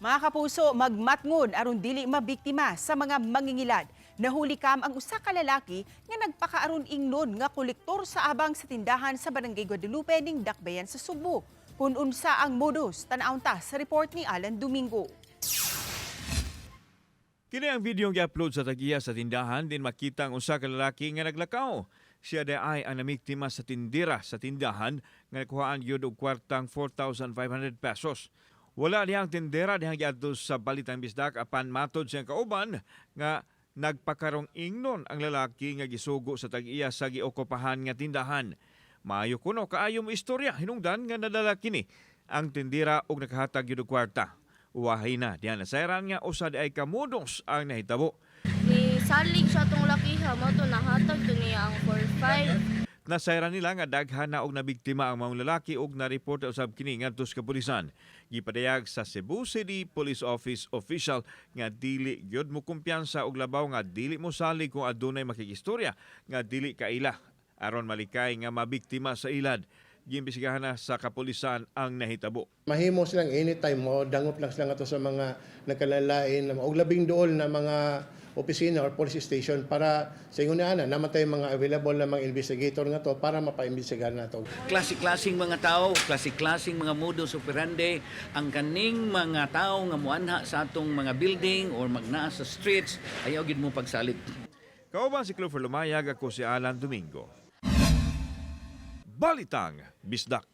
Mga kapuso, magmatngon aron dili mabiktima sa mga mangingilad. Nahuli kam ang usa ka lalaki nga nagpakaaron ingnon nga kolektor sa abang sa tindahan sa Barangay Guadalupe ning Dakbayan sa Subo. Kung unsa ang modus, tan-awon ta sa report ni Alan Domingo. Kini ang video nga upload sa tagiya sa tindahan din makita ang usa ka lalaki nga naglakaw. Siya ay ang namiktima sa tindira sa tindahan nga nakuhaan gyud og kwartang 4,500 pesos. Wala dihang tindera dihang giadto sa Balitang Bisdak apan matod siyang kauban nga nagpakarong ingnon ang lalaki nga gisugo sa tag-iya sa giokupahan nga tindahan. Maayo kuno kaayo mo istorya hinungdan nga nadala kini ang tindera og nakahatag gyud og kwarta. Uwahay na diyan nasayran nga usad ay kamudos ang nahitabo. Ni salig siya tong lakiha mo to nahatag to niya ang 4-5. Nasayran nila nga daghan na og nabiktima ang mga lalaki og na-report usab kini ngadto sa kapulisan. Gipadayag sa Cebu City Police Office official nga dili gyud mo kumpiyansa og labaw nga dili mo salig kung adunay makikistorya nga dili kaila aron malikay nga mabiktima sa ilad. Giimbestigahan na sa kapulisan ang nahitabo. Mahimo silang anytime mo, dangot lang sila nga to sa mga nagkalalain og labing dool na mga opisina or police station para sa ingon namatay mga available na mga investigator nga to para mapaimbestigahan nato. Klase-klaseng mga tao, klase-klaseng mga modus operandi ang kaning mga tao nga muanha sa atong mga building or magnaa sa streets ayaw gid mo pagsalit. Kauban si Clover Lumayag, ako si Alan Domingo. Balitang Bisdak.